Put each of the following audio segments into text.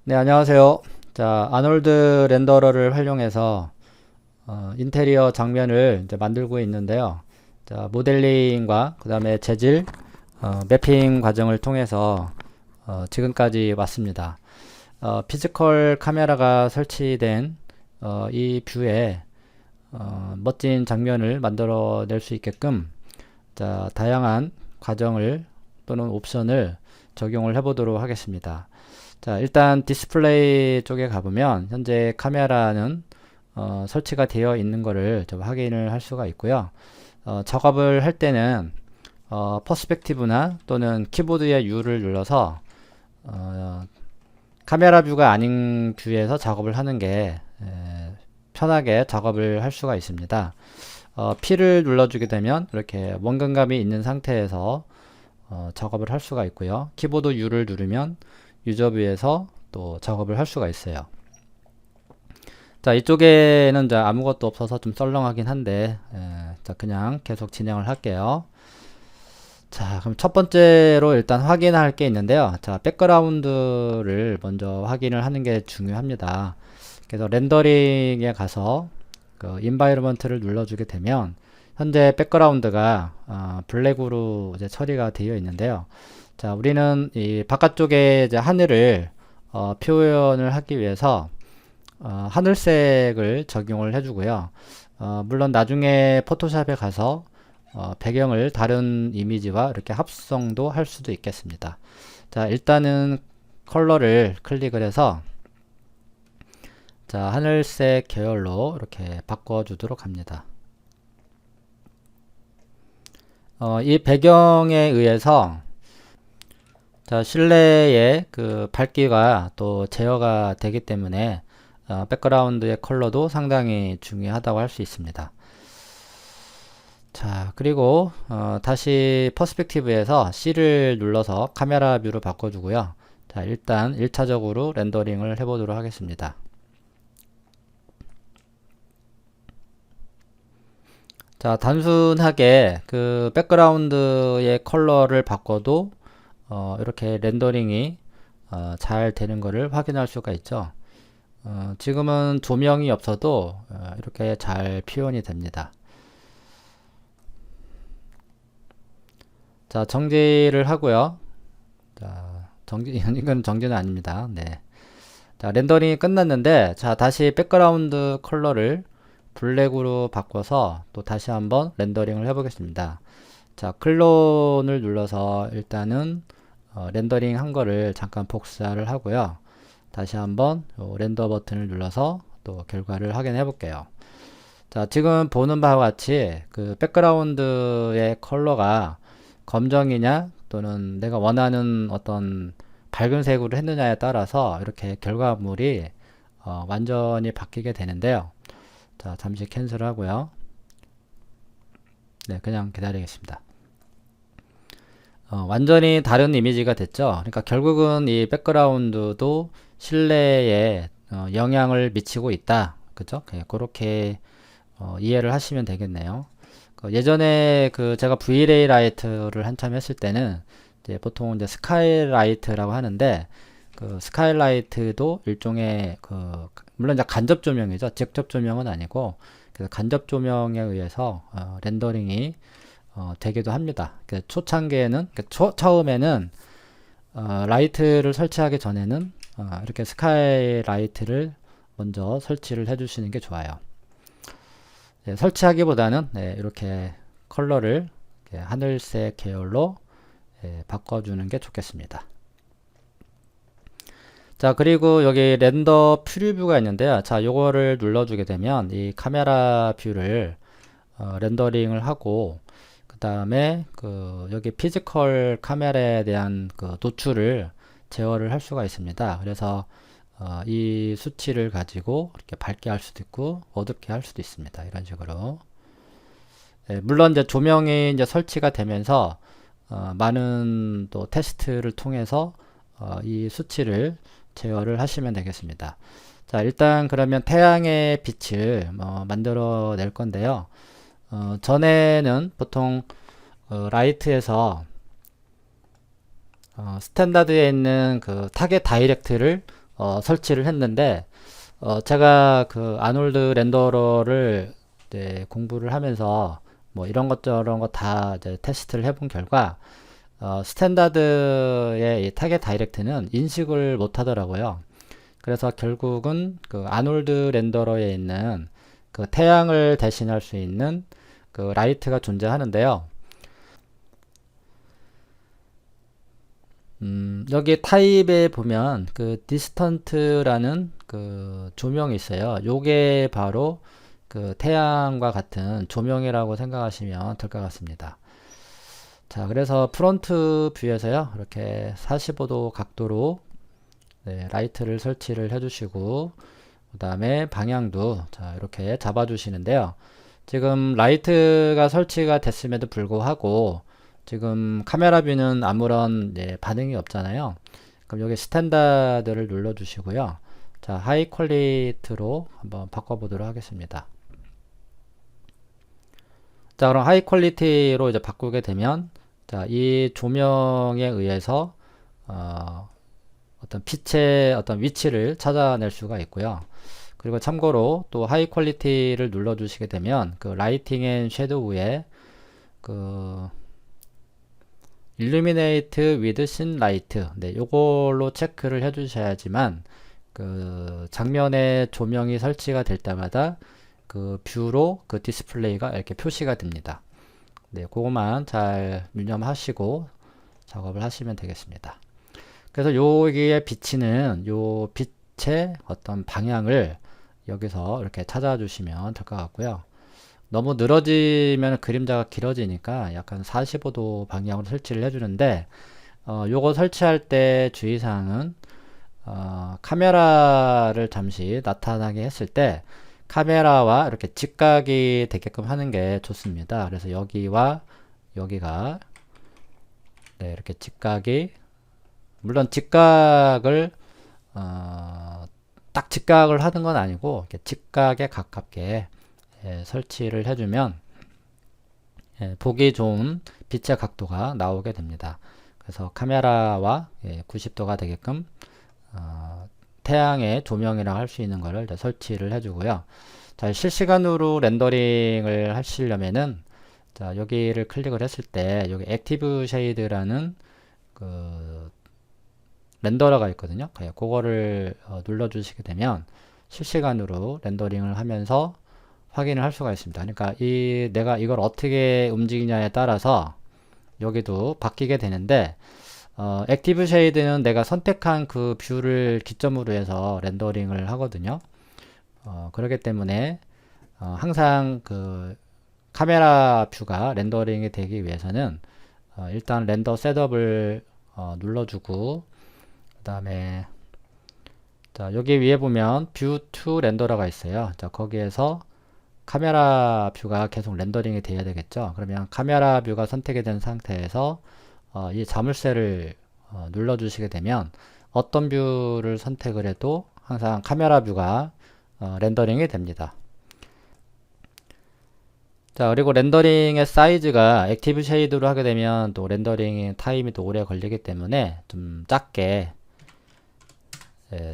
네, 안녕하세요. 자, 아놀드 렌더러를 활용해서 인테리어 장면을 이제 만들고 있는데요. 자, 모델링과 그 다음에 재질, 매핑 과정을 통해서 지금까지 왔습니다. 피지컬 카메라가 설치된 이 뷰에 멋진 장면을 만들어낼 수 있게끔 자, 다양한 과정을 또는 옵션을 적용을 해보도록 하겠습니다. 자, 일단 디스플레이 쪽에 가보면 현재 카메라는 설치가 되어 있는 것을 좀 확인을 할 수가 있고요. 작업을 할 때는 퍼스펙티브나 또는 키보드의 U를 눌러서 카메라 뷰가 아닌 뷰에서 작업을 하는 게 편하게 작업을 할 수가 있습니다. P를 눌러주게 되면 이렇게 원근감이 있는 상태에서 작업을 할 수가 있고요. 키보드 U를 누르면 유저뷰에서 또 작업을 할 수가 있어요. 자, 이쪽에는 이제 아무것도 없어서 좀 썰렁하긴 한데 자, 그냥 계속 진행을 할게요. 자, 그럼 첫 번째로 일단 확인할 게 있는데요. 자, 백그라운드를 먼저 확인을 하는 게 중요합니다. 그래서 렌더링에 가서 그 인바이러먼트를 눌러주게 되면 현재 백그라운드가 블랙으로 이제 처리가 되어 있는데요. 자, 우리는 이 바깥쪽에 이제 하늘을 표현을 하기 위해서 하늘색을 적용을 해주고요. 물론 나중에 포토샵에 가서 배경을 다른 이미지와 이렇게 합성도 할 수도 있겠습니다. 자, 일단은 컬러를 클릭을 해서 자, 하늘색 계열로 이렇게 바꿔주도록 합니다. 이 배경에 의해서 자, 실내의 그 밝기가 또 제어가 되기 때문에 백그라운드의 컬러도 상당히 중요하다고 할 수 있습니다. 자, 그리고 다시 퍼스펙티브에서 C를 눌러서 카메라 뷰로 바꿔주고요. 자, 일단 1차적으로 렌더링을 해보도록 하겠습니다. 자, 단순하게 그 백그라운드의 컬러를 바꿔도 이렇게 렌더링이 잘 되는 것을 확인할 수가 있죠. 지금은 조명이 없어도 이렇게 잘 표현이 됩니다. 자, 정지를 하고요. 자, 이건 정지는 아닙니다. 네. 자, 렌더링이 끝났는데, 자, 다시 백그라운드 컬러를 블랙으로 바꿔서 또 다시 한번 렌더링을 해보겠습니다. 자, 클론을 눌러서 일단은 렌더링 한 거를 잠깐 복사를 하고요. 다시 한번 렌더 버튼을 눌러서 또 결과를 확인해 볼게요. 자, 지금 보는 바와 같이 그 백그라운드의 컬러가 검정이냐 또는 내가 원하는 어떤 밝은 색으로 했느냐에 따라서 이렇게 결과물이 완전히 바뀌게 되는데요. 자, 잠시 캔슬 하고요. 네, 그냥 기다리겠습니다. 완전히 다른 이미지가 됐죠. 그러니까 결국은 이 백그라운드도 실내에 영향을 미치고 있다. 그죠? 그렇게 이해를 하시면 되겠네요. 예전에 그 제가 V-ray 라이트를 한참 했을 때는 이제 보통 이제 스카이라이트라고 하는데 그 스카이라이트도 일종의 그 물론 이제 간접 조명이죠. 직접 조명은 아니고 그래서 간접 조명에 의해서 렌더링이 되기도 합니다. 초창기에는 처음에는 라이트를 설치하기 전에는 이렇게 스카이라이트를 먼저 설치를 해 주시는 게 좋아요. 네, 설치하기보다는 네, 이렇게 컬러를 이렇게 하늘색 계열로 바꿔주는 게 좋겠습니다. 자, 그리고 여기 렌더 프리뷰가 있는데요. 자, 요거를 눌러주게 되면 이 카메라 뷰를 렌더링을 하고 그 다음에 그 여기 피지컬 카메라에 대한 그 노출을 제어를 할 수가 있습니다. 그래서 이 수치를 가지고 이렇게 밝게 할 수도 있고 어둡게 할 수도 있습니다. 이런 식으로. 물론 이제 조명이 이제 설치가 되면서 많은 또 테스트를 통해서 이 수치를 제어를 하시면 되겠습니다. 자, 일단 그러면 태양의 빛을 만들어 낼 건데요. 전에는 보통 라이트에서 스탠다드에 있는 그 타겟 다이렉트를 설치를 했는데 제가 그 아놀드 렌더러를 이제 공부를 하면서 뭐 이런 것 저런 거 다 이제 테스트를 해본 결과 스탠다드의 이 타겟 다이렉트는 인식을 못 하더라고요. 그래서 결국은 그 아놀드 렌더러에 있는 그 태양을 대신할 수 있는 그 라이트가 존재하는데요. 여기 타입에 보면 그 디스턴트라는 그 조명이 있어요. 요게 바로 그 태양과 같은 조명이라고 생각하시면 될 것 같습니다. 자, 그래서 프론트 뷰에서요, 이렇게 45도 각도로 네, 라이트를 설치를 해주시고, 그 다음에 방향도 자, 이렇게 잡아주시는데요. 지금 라이트가 설치가 됐음에도 불구하고 지금 카메라 뷰는 아무런 반응이 없잖아요. 그럼 여기 스탠다드를 눌러주시고요. 자, 하이 퀄리티로 한번 바꿔보도록 하겠습니다. 자, 그럼 하이 퀄리티로 이제 바꾸게 되면 자, 이 조명에 의해서 어떤 빛의 어떤 위치를 찾아낼 수가 있고요. 그리고 참고로 또 하이 퀄리티를 눌러 주시게 되면 그 라이팅 앤 섀도우에 그 illuminate with scene light 네, 요걸로 체크를 해 주셔야지만 그 장면에 조명이 설치가 될 때마다 그 뷰로 그 디스플레이가 이렇게 표시가 됩니다. 네, 그거만 잘 유념하시고 작업을 하시면 되겠습니다. 그래서 여기에 비치는 요 빛의 어떤 방향을 여기서 이렇게 찾아주시면 될 것 같고요. 너무 늘어지면 그림자가 길어지니까 약간 45도 방향으로 설치를 해주는데 요거 설치할 때 주의사항은 카메라를 잠시 나타나게 했을 때 카메라와 이렇게 직각이 되게끔 하는 게 좋습니다. 그래서 여기와 여기가 네, 이렇게 직각이 물론 직각을 딱 직각을 하는 건 아니고 이렇게 직각에 가깝게 설치를 해주면 보기 좋은 빛의 각도가 나오게 됩니다. 그래서 카메라와 90도가 되게끔 태양의 조명이라 할 수 있는 것을 설치를 해주고요. 자, 실시간으로 렌더링을 하시려면은 자, 여기를 클릭을 했을 때 여기 액티브 쉐이드라는 그 렌더러가 있거든요. 그거를 눌러 주시게 되면 실시간으로 렌더링을 하면서 확인을 할 수가 있습니다. 그러니까 내가 이걸 어떻게 움직이냐에 따라서 여기도 바뀌게 되는데 액티브 쉐이드는 내가 선택한 그 뷰를 기점으로 해서 렌더링을 하거든요. 그렇기 때문에 항상 그 카메라 뷰가 렌더링이 되기 위해서는 일단 렌더 셋업을 눌러주고 그 다음에 자, 여기 위에 보면 뷰 투 렌더러가 있어요. 자, 거기에서 카메라 뷰가 계속 렌더링이 돼야 되겠죠. 그러면 카메라 뷰가 선택이 된 상태에서 이 자물쇠를 눌러 주시게 되면 어떤 뷰를 선택을 해도 항상 카메라 뷰가 렌더링이 됩니다. 자, 그리고 렌더링의 사이즈가 액티브 쉐이드로 하게 되면 또 렌더링 타임이 또 오래 걸리기 때문에 좀 작게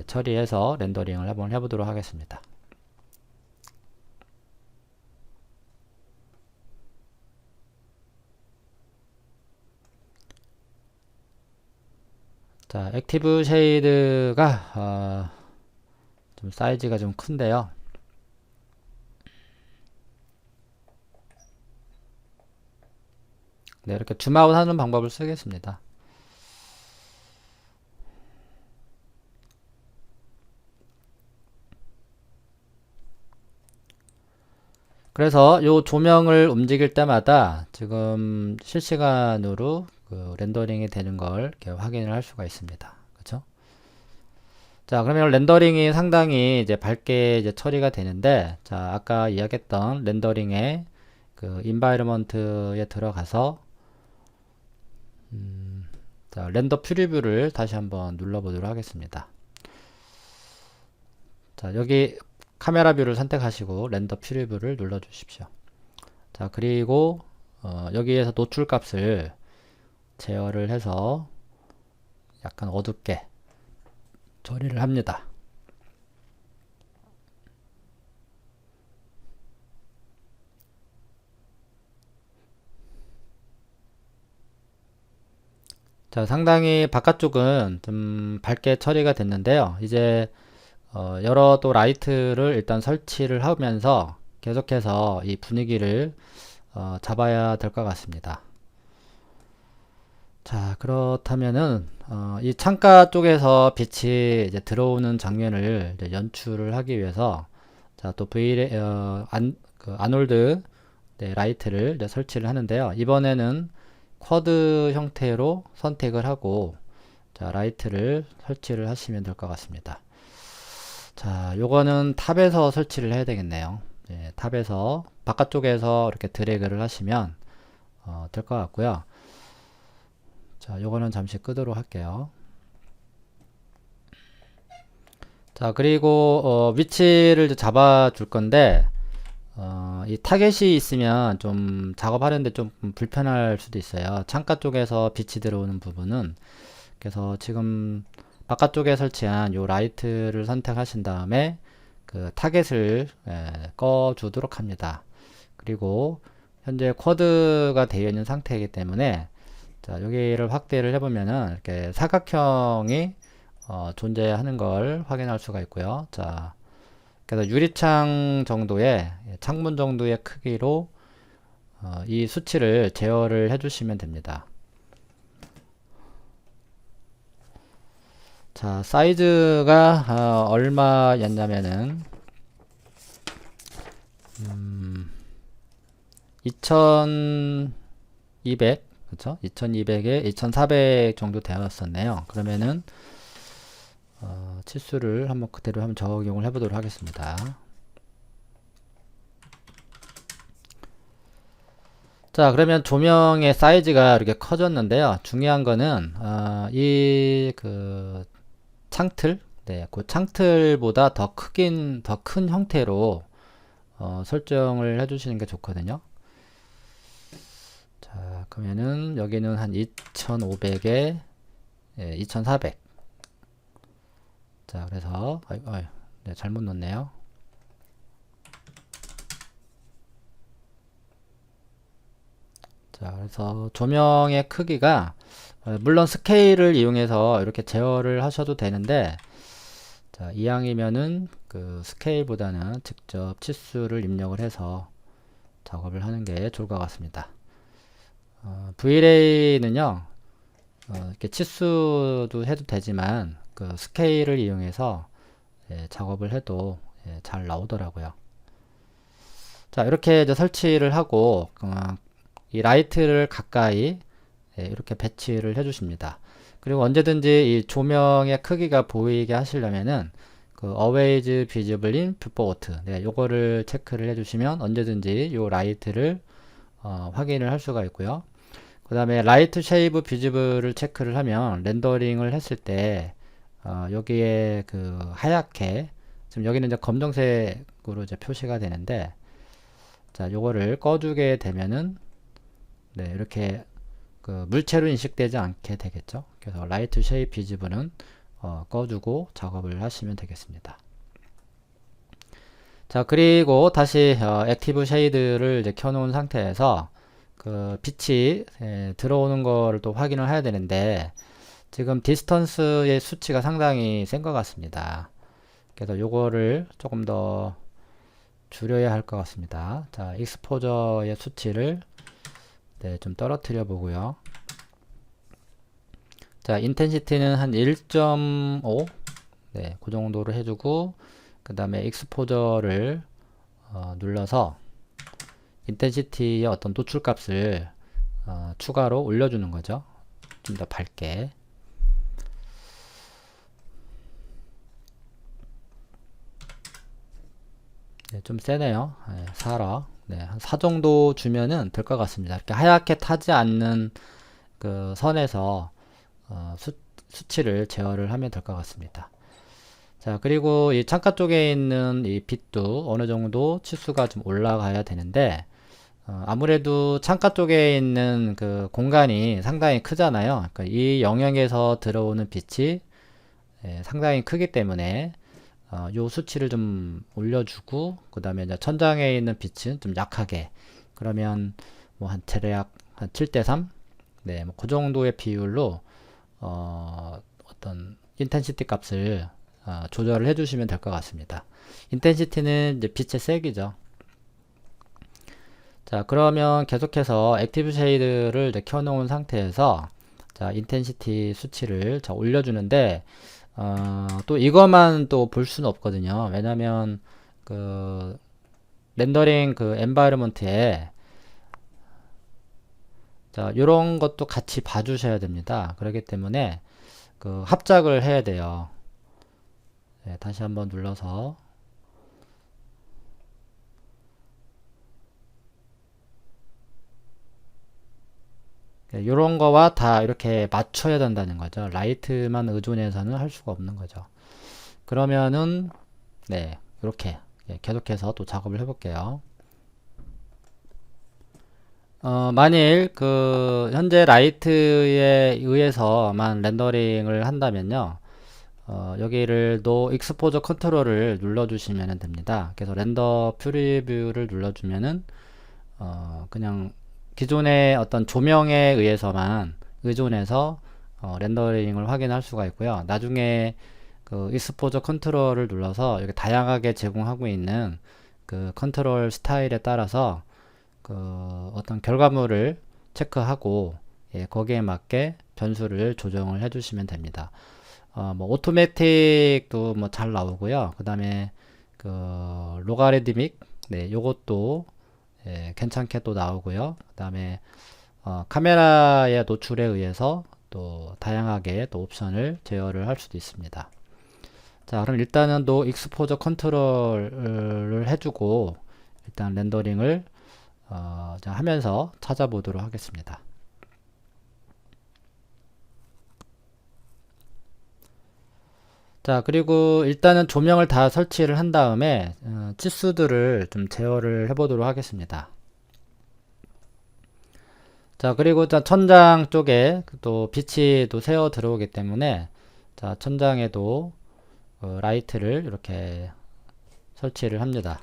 처리해서 렌더링을 한번 해보도록 하겠습니다. 자, 액티브 쉐이드가 좀 사이즈가 좀 큰데요. 네, 이렇게 줌아웃 하는 방법을 쓰겠습니다. 그래서 요 조명을 움직일 때마다 지금 실시간으로 그 렌더링이 되는 걸 이렇게 확인을 할 수가 있습니다. 그렇죠? 자, 그러면 렌더링이 상당히 이제 밝게 이제 처리가 되는데, 자, 아까 이야기했던 렌더링의 그 인바이러먼트에 들어가서 자, 렌더 프리뷰를 다시 한번 눌러보도록 하겠습니다. 자, 여기 카메라 뷰를 선택하시고 렌더 프리뷰를 눌러 주십시오. 자, 그리고 여기에서 노출 값을 제어를 해서 약간 어둡게 처리를 합니다. 자, 상당히 바깥쪽은 좀 밝게 처리가 됐는데요. 이제 여러 또 라이트를 일단 설치를 하면서 계속해서 이 분위기를 잡아야 될 것 같습니다. 자, 그렇다면은 이 창가 쪽에서 빛이 이제 들어오는 장면을 이제 연출을 하기 위해서 자, 또 아놀드 네, 라이트를 이제 설치를 하는데요. 이번에는 쿼드 형태로 선택을 하고 자, 라이트를 설치를 하시면 될 것 같습니다. 자, 요거는 탑에서 설치를 해야 되겠네요. 네, 탑에서 바깥쪽에서 이렇게 드래그를 하시면 될 것 같고요. 자, 요거는 잠시 끄도록 할게요. 자, 그리고 위치를 잡아 줄 건데 이 타겟이 있으면 좀 작업하는데 좀 불편할 수도 있어요. 창가 쪽에서 빛이 들어오는 부분은. 그래서 지금 바깥쪽에 설치한 요 라이트를 선택하신 다음에 그 타겟을 꺼 주도록 합니다. 그리고 현재 쿼드가 되어 있는 상태이기 때문에 자, 여기를 확대를 해보면은 이렇게 사각형이 존재하는 걸 확인할 수가 있고요. 자, 그래서 유리창 정도의 창문 정도의 크기로 이 수치를 제어를 해주시면 됩니다. 자, 사이즈가 얼마였냐면은 2200 그쵸? 2200에 2400 정도 되었었네요. 그러면은 치수를 한번 그대로 한번 적용을 해보도록 하겠습니다. 자, 그러면 조명의 사이즈가 이렇게 커졌는데요. 중요한 거는 이 그 창틀, 네, 그 창틀보다 더 큰 형태로 설정을 해주시는 게 좋거든요. 자, 그러면은 여기는 한 2500에 2400. 자, 그래서 네, 잘못 넣었네요. 자, 그래서 조명의 크기가 물론 스케일을 이용해서 이렇게 제어를 하셔도 되는데 자, 이왕이면은 그 스케일보다는 직접 치수를 입력을 해서 작업을 하는 게 좋을 것 같습니다. V-Ray는요 이렇게 치수도 해도 되지만 그 스케일을 이용해서 작업을 해도 잘 나오더라고요. 자, 이렇게 이제 설치를 하고 이 라이트를 가까이 이렇게 배치를 해 주십니다. 그리고 언제든지 이 조명의 크기가 보이게 하시려면은 그 Always Visible in Viewport 요거를 체크를 해 주시면 언제든지 요 라이트를 확인을 할 수가 있고요. 그 다음에 라이트 쉐이브 비즈블을 체크를 하면 렌더링을 했을 때 여기에 그 하얗게 지금 여기는 이제 검정색으로 이제 표시가 되는데 자, 요거를 꺼주게 되면은 네, 이렇게 그 물체로 인식되지 않게 되겠죠. 그래서 라이트 쉐이프 비즈블은 꺼주고 작업을 하시면 되겠습니다. 자, 그리고 다시 액티브 쉐이드를 이제 켜놓은 상태에서 그 빛이 들어오는 거를 또 확인을 해야 되는데 지금 디스턴스의 수치가 상당히 센 것 같습니다. 그래서 요거를 조금 더 줄여야 할 것 같습니다. 자, 익스포저의 수치를 좀 떨어뜨려 보고요. 자, 인텐시티는 한 1.5 그 정도로 해주고 그 다음에 익스포저를 눌러서 인텐시티의 어떤 노출값을 추가로 올려주는 거죠. 좀 더 밝게. 네, 좀 세네요. 4라. 네, 한 4 정도 주면은 될 것 같습니다. 이렇게 하얗게 타지 않는 그 선에서 수치를 제어를 하면 될 것 같습니다. 자, 그리고 이 창가 쪽에 있는 이 빛도 어느 정도 치수가 좀 올라가야 되는데 아무래도 창가 쪽에 있는 그 공간이 상당히 크잖아요. 그러니까 이 영역에서 들어오는 빛이 상당히 크기 때문에 요 수치를 좀 올려주고, 그 다음에 이제 천장에 있는 빛은 좀 약하게, 그러면 뭐 한 대략 한 7대3, 네, 뭐 그 정도의 비율로 어떤 인텐시티 값을 조절을 해주시면 될 것 같습니다. 인텐시티는 이제 빛의 색이죠. 자, 그러면 계속해서 액티브 쉐이드를 이제 켜놓은 상태에서 자, 인텐시티 수치를 자, 올려주는데 또 이것만 또 볼 수는 없거든요. 왜냐면 그 렌더링 그 엔바이러먼트에 자, 요런 것도 같이 봐주셔야 됩니다. 그렇기 때문에 그 합작을 해야 돼요. 네, 다시 한번 눌러서 요런 거와 다 이렇게 맞춰야 된다는 거죠. 라이트만 의존해서는 할 수가 없는 거죠. 그러면은 네, 이렇게 계속해서 또 작업을 해볼게요. 만일 그 현재 라이트에 의해서만 렌더링을 한다면요, 여기를 노 익스포저 컨트롤을 눌러주시면 됩니다. 그래서 렌더 프리뷰를 눌러주면은 그냥 기존의 어떤 조명에 의해서만 의존해서 렌더링을 확인할 수가 있고요. 나중에 그 익스포저 컨트롤을 눌러서 여기 다양하게 제공하고 있는 그 컨트롤 스타일에 따라서 그 어떤 결과물을 체크하고 거기에 맞게 변수를 조정을 해주시면 됩니다. 뭐 오토매틱도 뭐 잘 나오고요. 그 다음에 그 로가리드믹 네 요것도 괜찮게 또 나오고요. 그 다음에 카메라의 노출에 의해서 또 다양하게 또 옵션을 제어를 할 수도 있습니다. 자, 그럼 일단은 또 익스포저 컨트롤을 해주고 일단 렌더링을 하면서 찾아보도록 하겠습니다. 자, 그리고 일단은 조명을 다 설치를 한 다음에 치수들을 좀 제어를 해보도록 하겠습니다. 자, 그리고 천장 쪽에 또 빛이 또 새어 들어오기 때문에 자, 천장에도 라이트를 이렇게 설치를 합니다.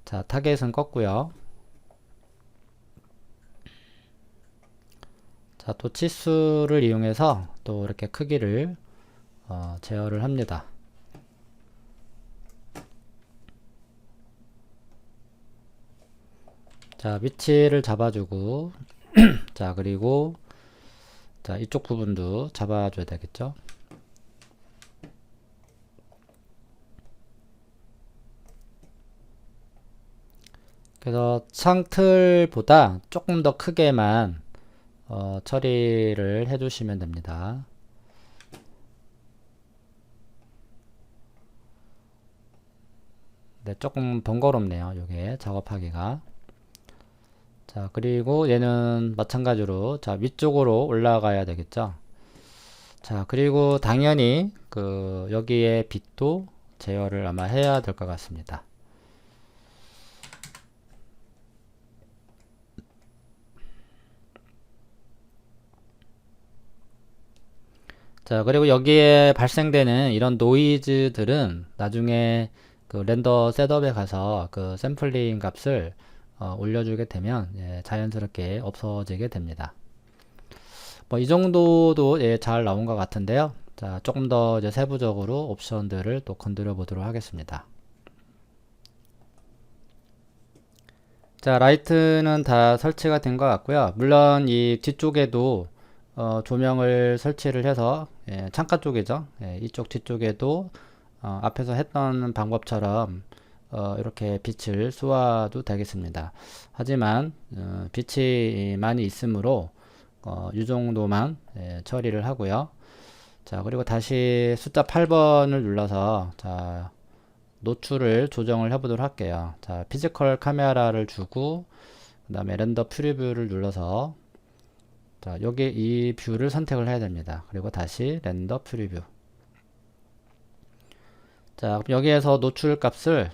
자, 타겟은 껐고요. 자, 또 치수를 이용해서 또 이렇게 크기를 제어를 합니다. 자, 위치를 잡아주고 자, 그리고 자, 이쪽 부분도 잡아줘야 되겠죠. 그래서 창틀보다 조금 더 크게만 처리를 해주시면 됩니다. 네, 조금 번거롭네요. 요게 작업하기가. 자, 그리고 얘는 마찬가지로 자, 위쪽으로 올라가야 되겠죠. 자, 그리고 당연히 그 여기에 빛도 제어를 아마 해야 될 것 같습니다. 자, 그리고 여기에 발생되는 이런 노이즈들은 나중에 그 렌더 셋업에 가서 그 샘플링 값을 올려주게 되면 자연스럽게 없어지게 됩니다. 뭐 이 정도도 잘 나온 것 같은데요. 자, 조금 더 이제 세부적으로 옵션들을 또 건드려 보도록 하겠습니다. 자, 라이트는 다 설치가 된 것 같고요. 물론 이 뒤쪽에도 조명을 설치를 해서 창가 쪽이죠. 이쪽 뒤쪽에도 앞에서 했던 방법처럼 이렇게 빛을 쏘아도 되겠습니다. 하지만 빛이 많이 있으므로 이 정도만 처리를 하고요. 자, 그리고 다시 숫자 8번을 눌러서 자, 노출을 조정을 해보도록 할게요. 자, 피지컬 카메라를 주고 그 다음에 렌더 프리뷰를 눌러서 자, 여기 이 뷰를 선택을 해야 됩니다. 그리고 다시 렌더 프리뷰. 자, 그럼 여기에서 노출 값을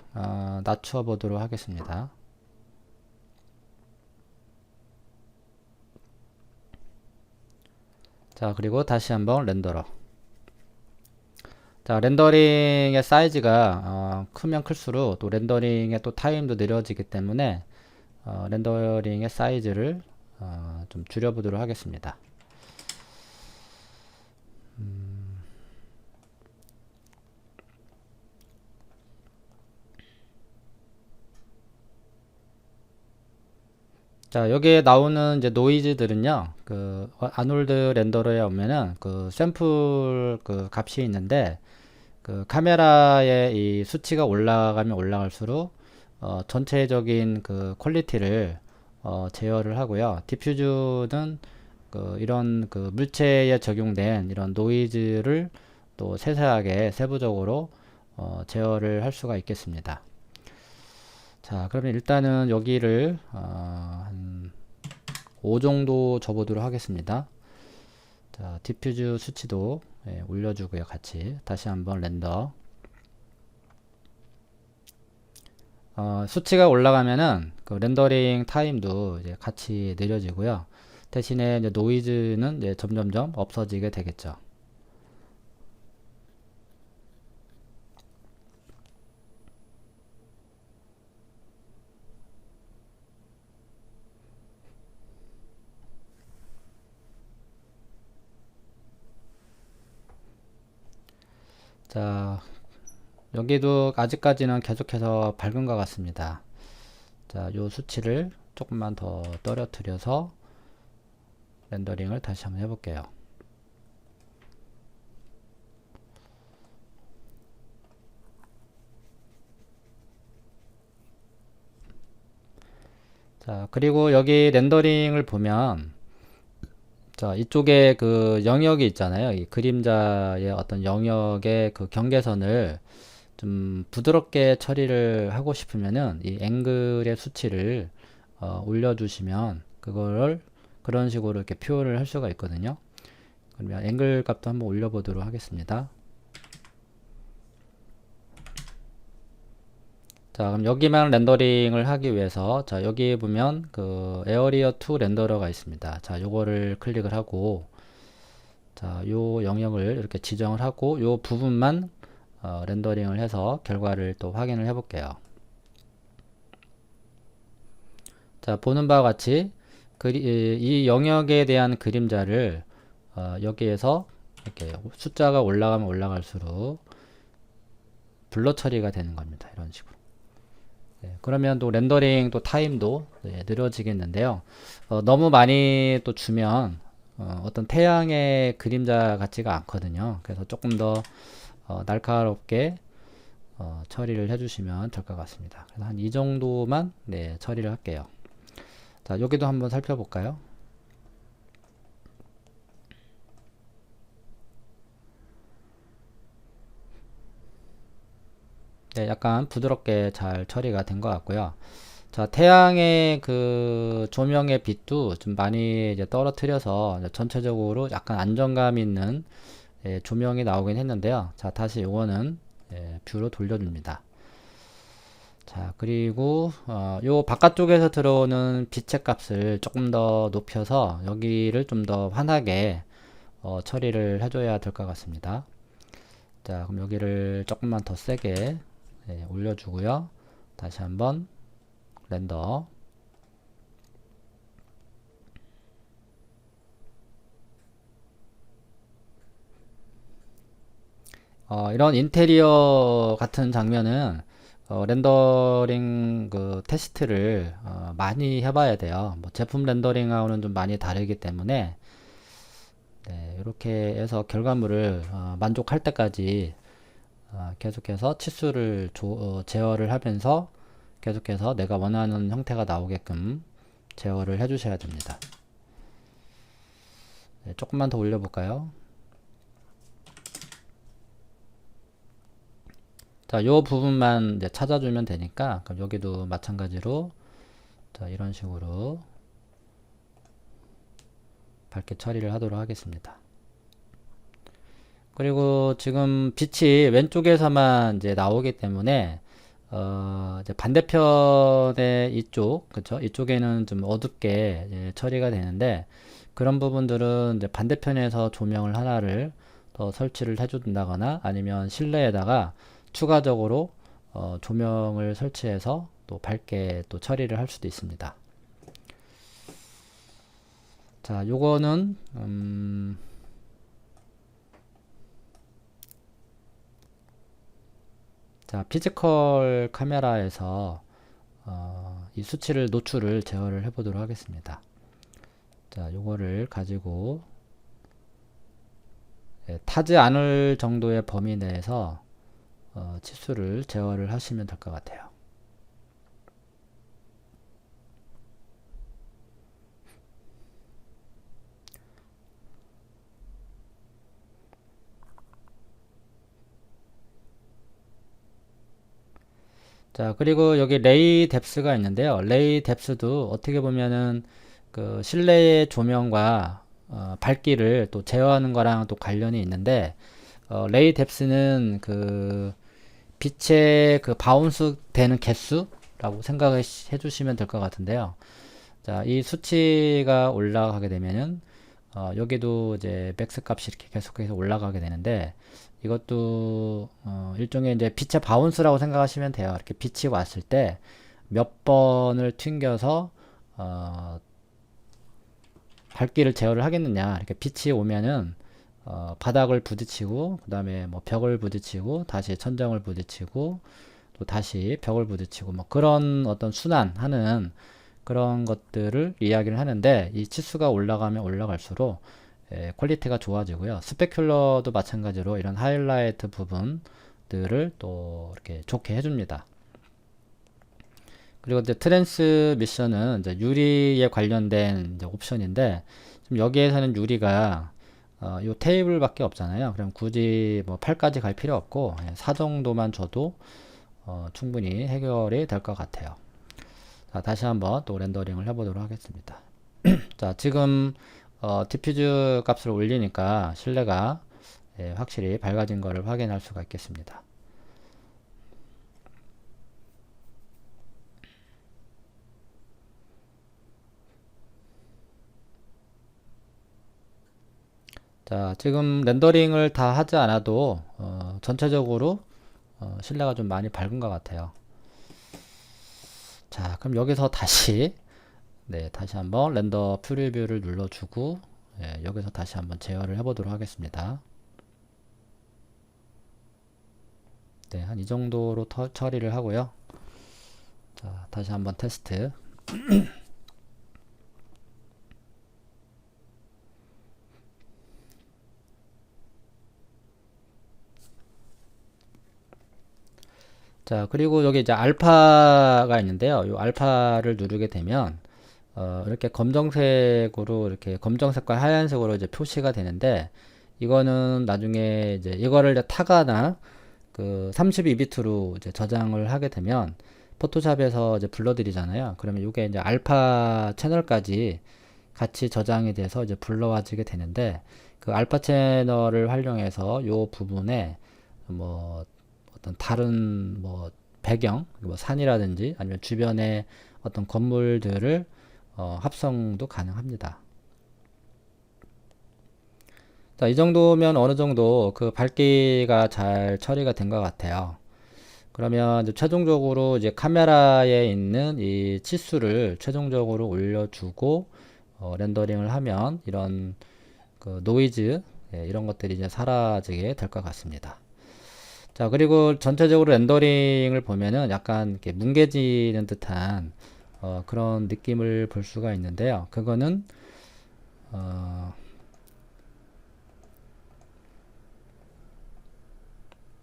낮춰 보도록 하겠습니다. 자, 그리고 다시 한번 렌더러. 자, 렌더링의 사이즈가 크면 클수록 또 렌더링의 또 타임도 느려지기 때문에 렌더링의 사이즈를 좀 줄여보도록 하겠습니다. 자, 여기에 나오는 이제 노이즈들은요, 그 아놀드 렌더러에 오면은 그 샘플 그 값이 있는데, 그 카메라의 이 수치가 올라가면 올라갈수록 전체적인 그 퀄리티를 제어를 하고요. 디퓨즈는 그 이런 그 물체에 적용된 이런 노이즈를 또 세세하게 세부적으로 제어를 할 수가 있겠습니다. 자, 그러면 일단은 여기를 한 5 정도 줘보도록 하겠습니다. 자, 디퓨즈 수치도 올려주고요. 같이 다시 한번 렌더. 수치가 올라가면은 그 렌더링 타임도 이제 같이 느려지고요. 대신에 이제 노이즈는 이제 점점점 없어지게 되겠죠. 자, 여기도 아직까지는 계속해서 밝은 것 같습니다. 자, 요 수치를 조금만 더 떨어뜨려서 렌더링을 다시 한번 해볼게요. 자, 그리고 여기 렌더링을 보면, 자, 이쪽에 그 영역이 있잖아요. 이 그림자의 어떤 영역의 그 경계선을 좀 부드럽게 처리를 하고 싶으면은 이 앵글의 수치를 올려주시면 그거를 그런 식으로 이렇게 표현을 할 수가 있거든요. 그러면 앵글 값도 한번 올려보도록 하겠습니다. 자, 그럼 여기만 렌더링을 하기 위해서, 자, 여기 보면 그 에어리어 2 렌더러가 있습니다. 자, 요거를 클릭을 하고, 자, 요 영역을 이렇게 지정을 하고, 요 부분만 렌더링을 해서 결과를 또 확인을 해 볼게요. 자, 보는 바와 같이 이 영역에 대한 그림자를 여기에서 이렇게 숫자가 올라가면 올라갈수록 블러 처리가 되는 겁니다. 이런 식으로. 그러면 또 렌더링 또 타임도 느려지겠는데요. 너무 많이 또 주면 어떤 태양의 그림자 같지가 않거든요. 그래서 조금 더 날카롭게 처리를 해주시면 될 것 같습니다. 그래서 한 이 정도만 처리를 할게요. 자, 여기도 한번 살펴볼까요? 네, 약간 부드럽게 잘 처리가 된 것 같고요. 자, 태양의 그 조명의 빛도 좀 많이 이제 떨어뜨려서 전체적으로 약간 안정감 있는 조명이 나오긴 했는데요. 자, 다시 요거는 뷰로 돌려줍니다. 자, 그리고 요 바깥쪽에서 들어오는 빛의 값을 조금 더 높여서 여기를 좀 더 환하게 처리를 해줘야 될 것 같습니다. 자, 그럼 여기를 조금만 더 세게 올려주고요. 다시 한번 렌더. 이런 인테리어 같은 장면은 렌더링 그 테스트를 많이 해봐야 돼요. 뭐 제품 렌더링하고는 좀 많이 다르기 때문에 이렇게 해서 결과물을 만족할 때까지 계속해서 치수를 제어를 하면서 계속해서 내가 원하는 형태가 나오게끔 제어를 해 주셔야 됩니다. 조금만 더 올려볼까요? 자, 요 부분만 이제 찾아주면 되니까, 그럼 여기도 마찬가지로, 자, 이런 식으로 밝게 처리를 하도록 하겠습니다. 그리고 지금 빛이 왼쪽에서만 이제 나오기 때문에, 이제 반대편의 이쪽, 그쵸? 이쪽에는 좀 어둡게 처리가 되는데, 그런 부분들은 이제 반대편에서 조명을 하나를 더 설치를 해준다거나 아니면 실내에다가 추가적으로 조명을 설치해서 또 밝게 또 처리를 할 수도 있습니다. 자, 요거는 자, 피지컬 카메라에서 이 수치를 노출을 제어를 해 보도록 하겠습니다. 자, 요거를 가지고 타지 않을 정도의 범위 내에서 치수를 제어를 하시면 될 것 같아요. 자, 그리고 여기 레이 뎁스가 있는데요. 레이 뎁스도 어떻게 보면은 그 실내의 조명과 밝기를 또 제어하는 거랑 또 관련이 있는데, 레이 뎁스는 그 빛의 그 바운스 되는 개수라고 생각해 주시면 될 것 같은데요. 자, 이 수치가 올라가게 되면은 여기도 이제 맥스 값이 이렇게 계속해서 올라가게 되는데, 이것도 일종의 이제 빛의 바운스라고 생각하시면 돼요. 이렇게 빛이 왔을 때 몇 번을 튕겨서 밝기를 제어를 하겠느냐. 이렇게 빛이 오면은 바닥을 부딪히고 그 다음에 뭐 벽을 부딪히고 다시 천정을 부딪히고 또 다시 벽을 부딪히고 뭐 그런 어떤 순환하는 그런 것들을 이야기를 하는데, 이 치수가 올라가면 올라갈수록 퀄리티가 좋아지고요. 스페큘러도 마찬가지로 이런 하이라이트 부분들을 또 이렇게 좋게 해줍니다. 그리고 이제 트랜스미션은 이제 유리에 관련된 이제 옵션인데, 지금 여기에서는 유리가 요 테이블밖에 없잖아요. 그럼 굳이 뭐 8까지 갈 필요 없고 4 정도만 줘도 충분히 해결이 될 것 같아요. 자, 다시 한번 또 렌더링을 해보도록 하겠습니다. 자, 지금 디퓨즈 값을 올리니까 실내가 확실히 밝아진 것을 확인할 수가 있겠습니다. 자, 지금 렌더링을 다 하지 않아도 전체적으로 실내가 좀 많이 밝은 것 같아요. 자, 그럼 여기서 다시 다시 한번 렌더 프리뷰를 눌러주고 여기서 다시 한번 제어를 해보도록 하겠습니다. 네, 한 이 정도로 처리를 하고요. 자, 다시 한번 테스트. 자, 그리고 여기 이제 알파가 있는데요. 이 알파를 누르게 되면 이렇게 검정색으로 이렇게 검정색과 하얀색으로 이제 표시가 되는데, 이거는 나중에 이제 이거를 이제 타가나 그 32비트로 이제 저장을 하게 되면 포토샵에서 이제 불러드리잖아요. 그러면 이게 이제 알파 채널까지 같이 저장이 돼서 이제 불러와지게 되는데, 그 알파 채널을 활용해서 요 부분에 뭐 어떤 다른 뭐 배경, 뭐 산이라든지 아니면 주변의 어떤 건물들을 합성도 가능합니다. 자, 이 정도면 어느 정도 그 밝기가 잘 처리가 된 것 같아요. 그러면 이제 최종적으로 이제 카메라에 있는 이 치수를 최종적으로 올려주고 렌더링을 하면 이런 그 노이즈 이런 것들이 이제 사라지게 될 것 같습니다. 자, 그리고 전체적으로 렌더링을 보면은 약간 이렇게 뭉개지는 듯한 그런 느낌을 볼 수가 있는데요. 그거는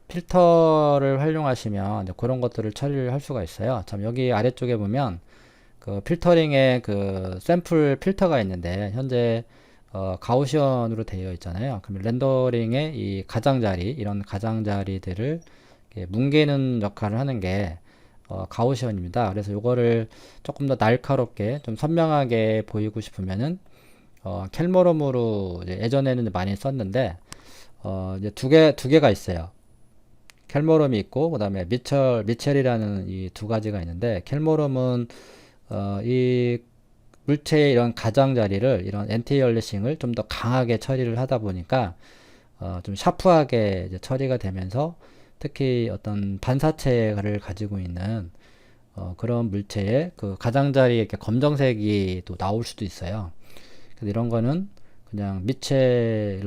필터를 활용하시면 이제 그런 것들을 처리를 할 수가 있어요. 참, 여기 아래쪽에 보면 그 필터링의 그 샘플 필터가 있는데 현재 가우시언으로 되어 있잖아요. 그럼 렌더링의 이 가장자리, 이런 가장자리들을 뭉개는 역할을 하는 게 가우시언입니다. 그래서 이거를 조금 더 날카롭게 좀 선명하게 보이고 싶으면은 켈머럼으로 예전에는 많이 썼는데 이제 두 개가 있어요. 켈머럼이 있고 그 다음에 미첼이라는 이 두 가지가 있는데, 켈머럼은 이 물체의 이런 가장자리를 이런 엔티 얼리싱을 좀 더 강하게 처리를 하다 보니까 좀 샤프하게 이제 처리가 되면서 특히 어떤 반사체를 가지고 있는 그런 물체의 그 가장자리에 이렇게 검정색이 또 나올 수도 있어요. 그래서 이런 거는 그냥 밑에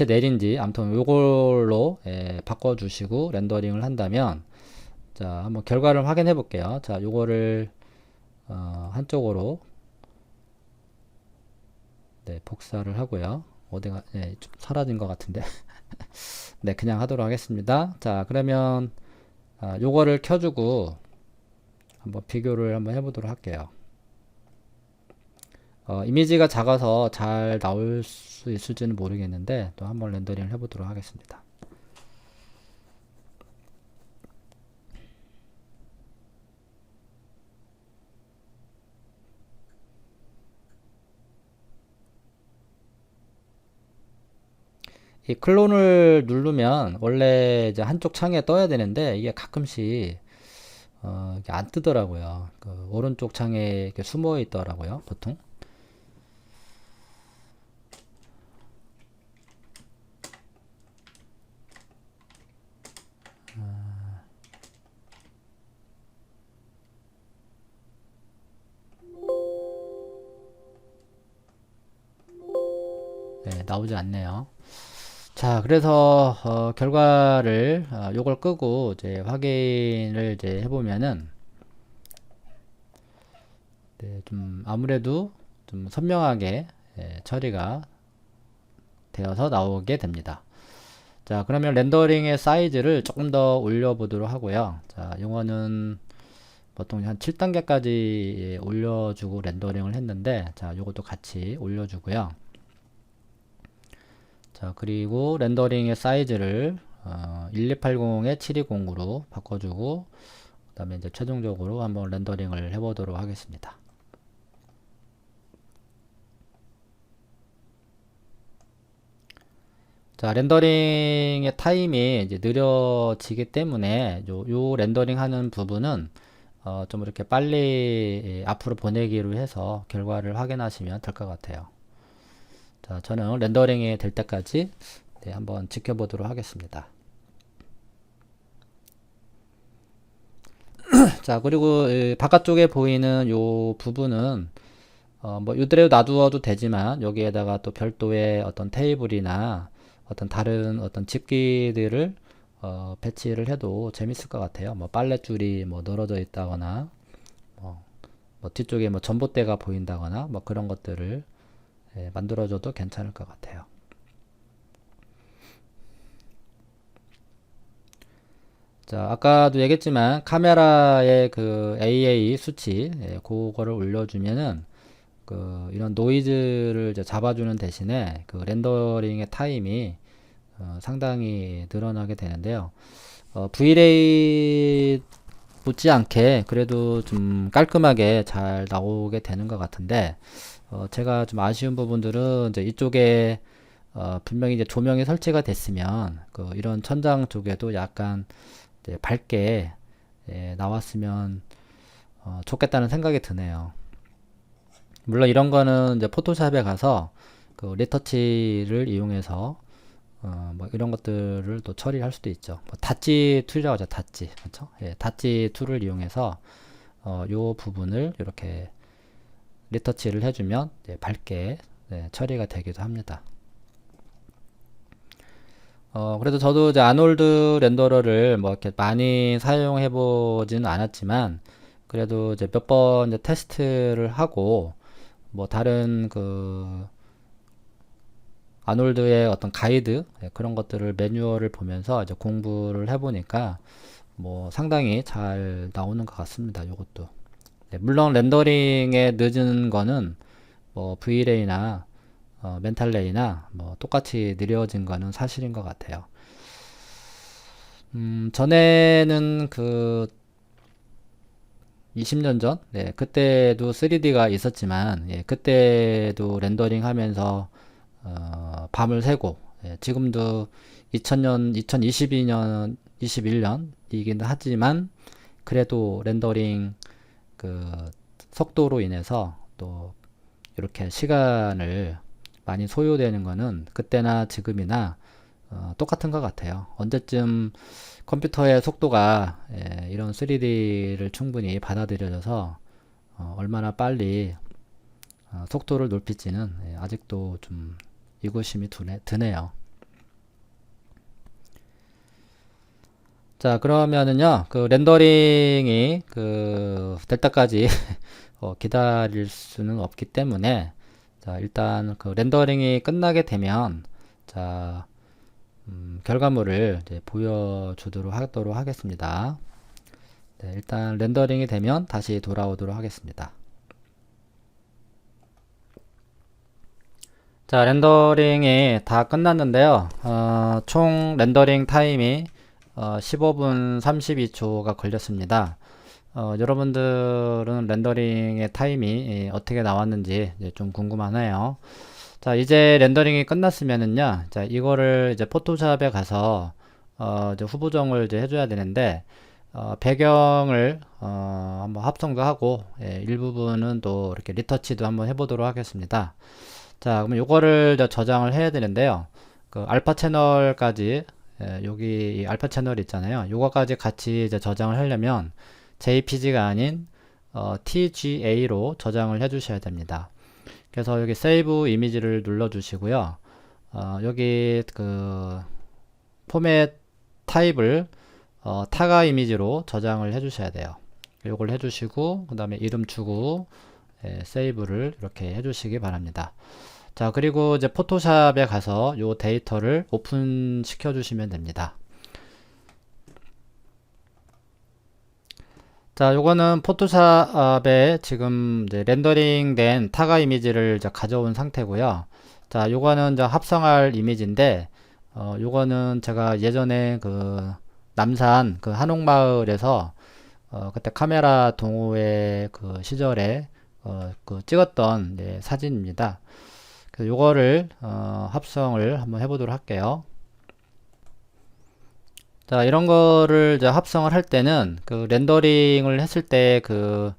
내린지 아무튼 요걸로 바꿔주시고 렌더링을 한다면, 자 한번 결과를 확인해 볼게요. 자 요거를 한쪽으로 복사를 하고요. 어디가 좀 사라진 것 같은데 네 그냥 하도록 하겠습니다. 자 그러면 요거를 켜주고 한번 비교를 한번 해보도록 할게요. 이미지가 작아서 잘 나올 수 있을지는 모르겠는데 또 한번 렌더링을 해보도록 하겠습니다. 이 클론을 누르면 원래 이제 한쪽 창에 떠야 되는데 이게 가끔씩 이게 안 뜨더라고요. 그 오른쪽 창에 이렇게 숨어 있더라고요, 보통. 네, 나오지 않네요. 자, 그래서 결과를 요걸 끄고 이제 확인을 이제 해보면은 좀 아무래도 좀 선명하게 처리가 되어서 나오게 됩니다. 자, 그러면 렌더링의 사이즈를 조금 더 올려보도록 하고요. 자, 이거는 보통 한 7단계까지 올려주고 렌더링을 했는데, 자, 요것도 같이 올려주고요. 자, 그리고 렌더링의 사이즈를 1280에 720으로 바꿔주고, 그 다음에 이제 최종적으로 한번 렌더링을 해보도록 하겠습니다. 자, 렌더링의 타임이 이제 느려지기 때문에 요 렌더링 하는 부분은 좀 이렇게 빨리 앞으로 보내기로 해서 결과를 확인하시면 될 것 같아요. 자, 저는 렌더링이 될 때까지 한번 지켜보도록 하겠습니다. 자, 그리고 바깥쪽에 보이는 요 부분은 뭐 이대로 놔두어도 되지만 여기에다가 또 별도의 어떤 테이블이나 어떤 다른 어떤 집기들을 배치를 해도 재밌을 것 같아요. 뭐 빨랫줄이 뭐 늘어져 있다거나 뭐 뒤쪽에 뭐 전봇대가 보인다거나 뭐 그런 것들을 만들어줘도 괜찮을 것 같아요. 자, 아까도 얘기했지만 카메라의 그 AA 수치 그거를 올려주면은 그 이런 노이즈를 이제 잡아주는 대신에 그 렌더링의 타임이 상당히 늘어나게 되는데요. V-Ray 못지않게 그래도 좀 깔끔하게 잘 나오게 되는 것 같은데, 제가 좀 아쉬운 부분들은 이제 이쪽에 분명히 이제 조명이 설치가 됐으면 그 이런 천장 쪽에도 약간 이제 밝게 나왔으면 좋겠다는 생각이 드네요. 물론 이런 거는 이제 포토샵에 가서 그 리터치를 이용해서 뭐 이런 것들을 또 처리할 수도 있죠. 뭐 다찌 툴이라고 하죠. 다찌. 그렇죠? 예, 다찌 툴을 이용해서 요 부분을 이렇게 리터치를 해주면 밝게 처리가 되기도 합니다. 그래도 저도 이제 아놀드 렌더러를 뭐 이렇게 많이 사용해 보지는 않았지만 그래도 이제 몇 번 이제 테스트를 하고 뭐 다른 그 아놀드의 어떤 가이드 그런 것들을 매뉴얼을 보면서 이제 공부를 해보니까 뭐 상당히 잘 나오는 것 같습니다. 요것도 물론 렌더링에 늦은 거는 뭐 V-Ray나 멘탈레이나 뭐 똑같이 느려진 거는 사실인 것 같아요. 전에는 그 20년 전, 그때도 3D가 있었지만, 그때도 렌더링 하면서, 밤을 새고, 지금도 2000년, 2022년, 21년이긴 하지만, 그래도 렌더링 그 속도로 인해서 또 이렇게 시간을 많이 소요되는 거는 그때나 지금이나 똑같은 것 같아요. 언제쯤 컴퓨터의 속도가 이런 3D를 충분히 받아들여져서 얼마나 빨리 속도를 높일지는 아직도 좀 의구심이 드네요. 자, 그러면은요, 그 렌더링이 될 때까지 기다릴 수는 없기 때문에, 자, 일단 그 렌더링이 끝나게 되면, 자, 결과물을 이제 보여주도록 하겠습니다. 네, 일단 렌더링이 되면 다시 돌아오도록 하겠습니다. 자, 렌더링이 다 끝났는데요. 총 렌더링 타임이 15분 32초가 걸렸습니다. 여러분들은 렌더링의 타임이 어떻게 나왔는지 이제 좀 궁금하네요. 자, 이제 렌더링이 끝났으면은요, 자, 이거를 이제 포토샵에 가서 이제 후보정을 이제 해줘야 되는데, 배경을 한번 합성도 하고, 일부분은 또 이렇게 리터치도 한번 해보도록 하겠습니다. 자, 그러면 요거를 저장을 해야 되는데요. 그 알파 채널까지, 여기 이 알파 채널 있잖아요. 요거까지 같이 이제 저장을 하려면 JPG가 아닌 TGA로 저장을 해 주셔야 됩니다. 그래서 여기 세이브 이미지를 눌러 주시고요. 여기 그 포맷 타입을 타가 이미지로 저장을 해 주셔야 돼요. 요걸 해 주시고 그 다음에 이름 주고 세이브를 이렇게 해 주시기 바랍니다. 자, 그리고 이제 포토샵에 가서 요 데이터를 오픈 시켜 주시면 됩니다. 자, 요거는 포토샵에 지금 이제 렌더링 된 타가 이미지를 이제 가져온 상태고요. 자, 요거는 이제 합성할 이미지인데, 요거는 제가 예전에 그 남산 그 한옥마을에서 그때 카메라 동호회 그 시절에 그 찍었던 사진입니다. 그래서 요거를 합성을 한번 해보도록 할게요. 자, 이런 거를 이제 합성을 할 때는 그 렌더링을 했을 때 그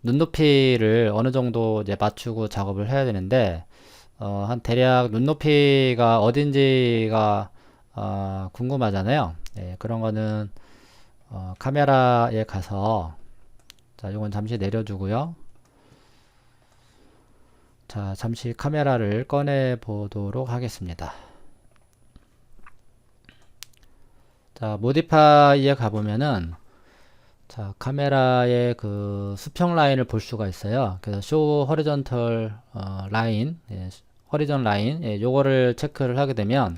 눈높이를 어느 정도 이제 맞추고 작업을 해야 되는데 한 대략 눈높이가 어딘지가 궁금하잖아요. 그런 거는 카메라에 가서 자, 요건 잠시 내려주고요. 자, 잠시 카메라를 꺼내 보도록 하겠습니다. 자, 모디파이에 가보면은 자, 카메라의 그 수평 라인을 볼 수가 있어요. 그래서 쇼 허리전털 라인, 허리전 라인, 요거를 체크를 하게 되면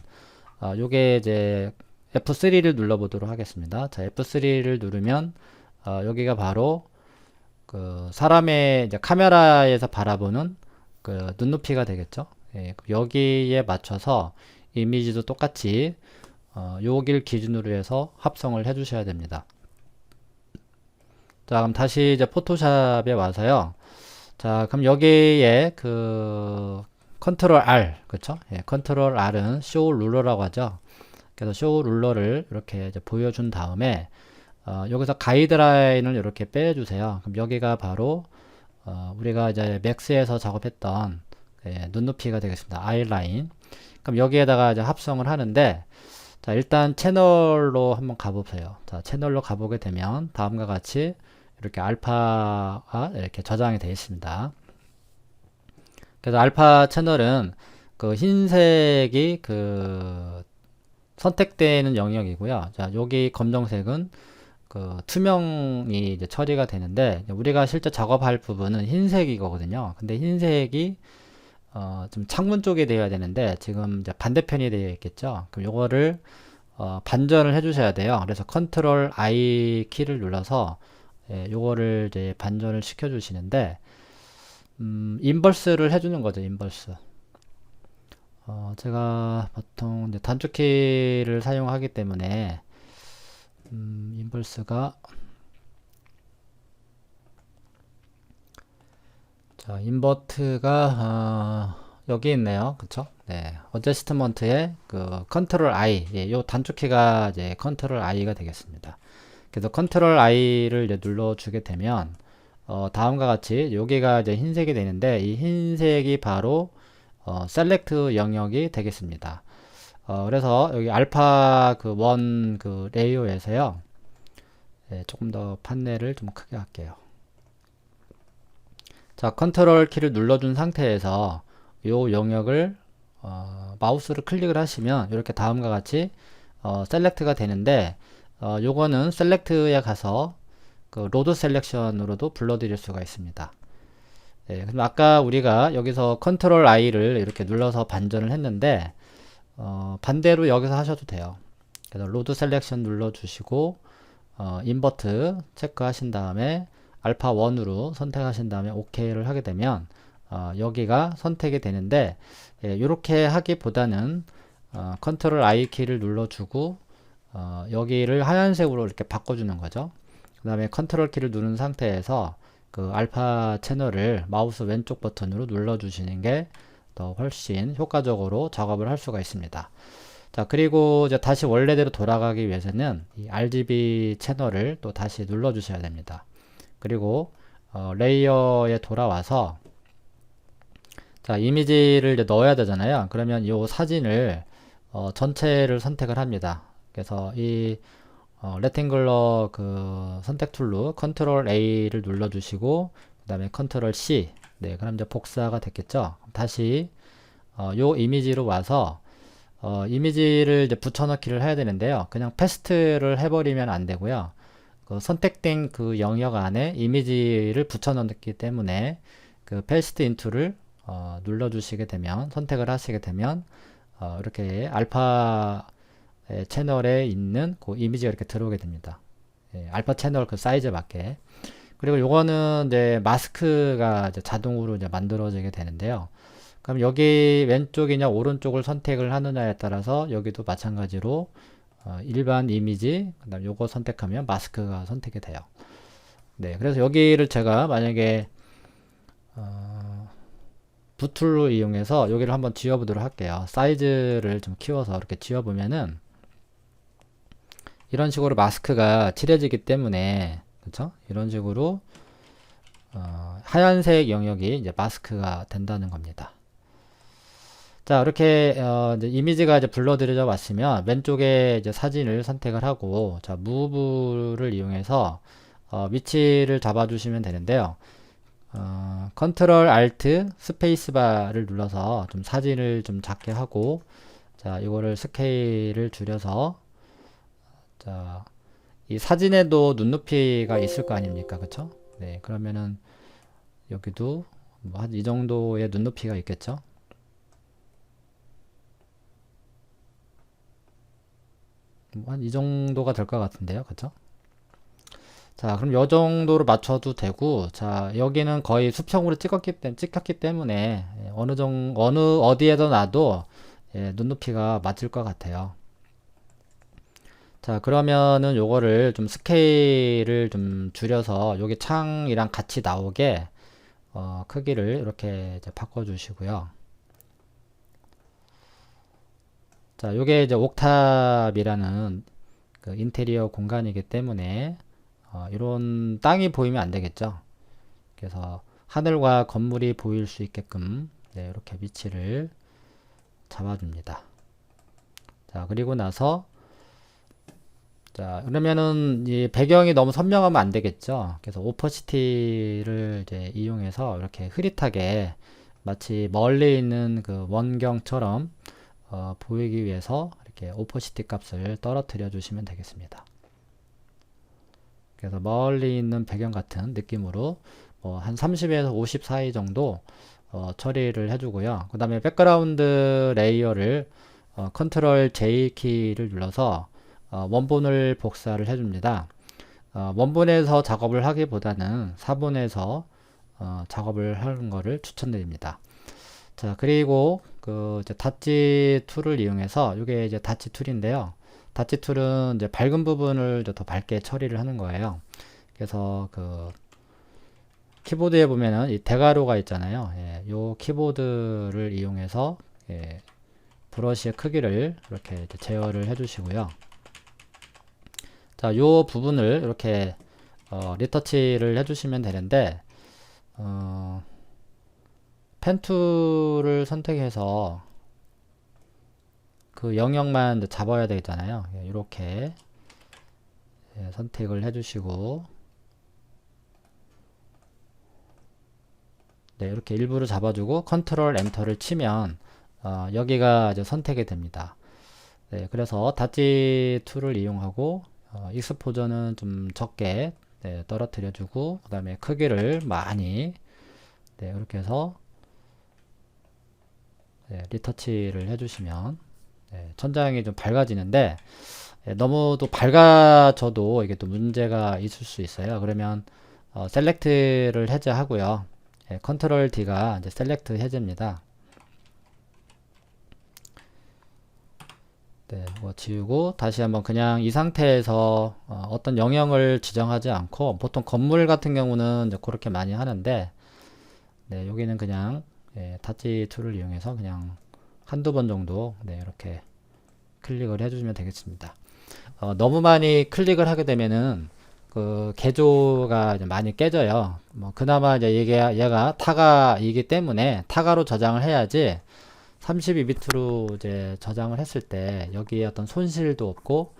요게 이제 F3를 눌러 보도록 하겠습니다. 자, F3를 누르면 여기가 바로 그 사람의 이제 카메라에서 바라보는 그 눈높이가 되겠죠. 여기에 맞춰서 이미지도 똑같이 여길 기준으로 해서 합성을 해 주셔야 됩니다. 자, 그럼 다시 이제 포토샵에 와서요. 자, 그럼 여기에 그 컨트롤 R, 그쵸? 컨트롤 R은 쇼 룰러라고 하죠. 그래서 쇼 룰러를 이렇게 이제 보여준 다음에 여기서 가이드라인을 이렇게 빼주세요. 그럼 여기가 바로 우리가 이제 맥스에서 작업했던 눈높이가 되겠습니다. 아이라인. 그럼 여기에다가 이제 합성을 하는데 자, 일단 채널로 한번 가보세요. 자, 채널로 가보게 되면 다음과 같이 이렇게 알파가 이렇게 저장이 되어 있습니다. 그래서 알파 채널은 그 흰색이 그 선택되는 영역이고요. 자, 여기 검정색은 그 투명이 이제 처리가 되는데 우리가 실제 작업할 부분은 흰색이거든요. 근데 흰색이 좀 창문 쪽에 되어야 되는데 지금 이제 반대편이 되어 있겠죠. 그럼 요거를 반전을 해 주셔야 돼요. 그래서 컨트롤 I 키를 눌러서 요거를 이제 반전을 시켜 주시는데 인버스를 해 주는 거죠. 인버스. 제가 보통 이제 단축키를 사용하기 때문에 인버스가 자, 인버트가 여기 있네요. 그쵸? 네. 어저스트먼트의 그 컨트롤 I, 요 단축키가 이제 컨트롤 I가 되겠습니다. 그래서 컨트롤 I를 이제 눌러주게 되면 다음과 같이 여기가 이제 흰색이 되는데 이 흰색이 바로 셀렉트 영역이 되겠습니다. 그래서 여기 알파 그 원 그 레이어에서요. 예, 조금 더 판넬을 좀 크게 할게요. 자, 컨트롤 키를 눌러준 상태에서 요 영역을 마우스를 클릭을 하시면 이렇게 다음과 같이 셀렉트가 되는데 요거는 셀렉트에 가서 그 로드 셀렉션으로도 불러드릴 수가 있습니다. 예, 그럼 아까 우리가 여기서 컨트롤 I를 이렇게 눌러서 반전을 했는데 반대로 여기서 하셔도 돼요. 그래서 로드 셀렉션 눌러주시고 인버트 체크하신 다음에 알파 1으로 선택하신 다음에 OK를 하게 되면 여기가 선택이 되는데 예, 이렇게 하기보다는 컨트롤 I 키를 눌러주고 여기를 하얀색으로 이렇게 바꿔주는 거죠. 그 다음에 컨트롤 키를 누른 상태에서 그 알파 채널을 마우스 왼쪽 버튼으로 눌러주시는 게 더 훨씬 효과적으로 작업을 할 수가 있습니다. 자, 그리고 이제 다시 원래대로 돌아가기 위해서는 이 RGB 채널을 또 다시 눌러 주셔야 됩니다. 그리고 레이어에 돌아와서 자, 이미지를 이제 넣어야 되잖아요. 그러면 이 사진을 전체를 선택을 합니다. 그래서 이 레팅글러 그 선택 툴로 컨트롤 A를 눌러 주시고 그 다음에 컨트롤 C. 네, 그럼 이제 복사가 됐겠죠. 다시 요 이미지로 와서 이미지를 이제 붙여넣기를 해야 되는데요. 그냥 패스트를 해버리면 안 되고요. 그 선택된 그 영역 안에 이미지를 붙여넣기 때문에 그 페이스트 인투를 눌러주시게 되면 선택을 하시게 되면 이렇게 알파 채널에 있는 그 이미지가 이렇게 들어오게 됩니다. 예, 알파 채널 그 사이즈에 맞게. 그리고 요거는 이제 마스크가 이제 자동으로 이제 만들어지게 되는데요. 그럼 여기 왼쪽이냐 오른쪽을 선택을 하느냐에 따라서 여기도 마찬가지로 일반 이미지 그다음 요거 선택하면 마스크가 선택이 돼요. 네, 그래서 여기를 제가 만약에 붓툴로 이용해서 여기를 한번 지워보도록 할게요. 사이즈를 좀 키워서 이렇게 지워보면은 이런 식으로 마스크가 칠해지기 때문에 그렇죠? 이런 식으로 하얀색 영역이 이제 마스크가 된다는 겁니다. 자, 이렇게 이제 이미지가 이제 불러들여져 왔으면 왼쪽에 이제 사진을 선택을 하고 자, 무브를 이용해서 위치를 잡아주시면 되는데요. 컨트롤 알트 스페이스바를 눌러서 좀 사진을 좀 작게 하고 자, 이거를 스케일을 줄여서 자, 이 사진에도 눈높이가 있을 거 아닙니까? 그쵸? 네, 그러면은 여기도 뭐 한 이 정도의 눈높이가 있겠죠? 뭐 한 이 정도가 될 것 같은데요. 그쵸? 자, 그럼 요 정도로 맞춰도 되고, 자, 여기는 거의 수평으로 찍혔기 때문에, 예, 어디에다 놔도, 예, 눈높이가 맞을 것 같아요. 자, 그러면은 요거를 좀 스케일을 좀 줄여서, 여기 창이랑 같이 나오게, 크기를 이렇게 이제 바꿔주시고요. 자, 요게 이제 옥탑이라는 그 인테리어 공간이기 때문에, 이런 땅이 보이면 안 되겠죠. 그래서 하늘과 건물이 보일 수 있게끔 네, 이렇게 위치를 잡아줍니다. 자, 그리고 나서 자, 그러면은 이 배경이 너무 선명하면 안 되겠죠. 그래서 오퍼시티를 이제 이용해서 이렇게 흐릿하게 마치 멀리 있는 그 원경처럼 보이기 위해서 이렇게 오퍼시티 값을 떨어뜨려 주시면 되겠습니다. 그래서 멀리 있는 배경 같은 느낌으로 한 30에서 50 사이 정도 처리를 해주고요. 그 다음에 백그라운드 레이어를 컨트롤 J 키를 눌러서 원본을 복사를 해줍니다. 원본에서 작업을 하기보다는 사본에서 작업을 하는 것을 추천드립니다. 자, 그리고 그 이제 다치 툴을 이용해서 이게 이제 다치 툴인데요. 다치 툴은 이제 밝은 부분을 더 밝게 처리를 하는 거예요. 그래서 그 키보드에 보면은 이 대괄호가 있잖아요. 예, 요 키보드를 이용해서 예, 브러쉬의 크기를 이렇게 이제 제어를 해주시고요. 자, 요 부분을 이렇게 리터치를 해주시면 되는데 펜 툴을 선택해서 그 영역만 이제 잡아야 되겠잖아요. 이렇게 선택을 해주시고, 네, 이렇게 일부를 잡아주고 컨트롤 엔터를 치면 여기가 이제 선택이 됩니다. 네, 그래서 다지 툴을 이용하고 익스포저는 좀 적게 떨어뜨려 주고, 그 다음에 크기를 많이, 이렇게 해서 리터치를 해주시면 천장이 좀 밝아지는데, 너무 또 밝아져도 이게 또 문제가 있을 수 있어요. 그러면 셀렉트를 해제하고요. 컨트롤 D가 이제 셀렉트 해제입니다. 네, 뭐 지우고 다시 한번 그냥 이 상태에서 어떤 영역을 지정하지 않고, 보통 건물 같은 경우는 이제 그렇게 많이 하는데, 네, 여기는 그냥 타치 툴을 이용해서 그냥 한두 번 정도 이렇게 클릭을 해주시면 되겠습니다. 너무 많이 클릭을 하게 되면은 그 개조가 이제 많이 깨져요. 뭐 그나마 이제 얘가 타가이기 때문에 타가로 저장을 해야지 32비트로 이제 저장을 했을 때 여기에 어떤 손실도 없고,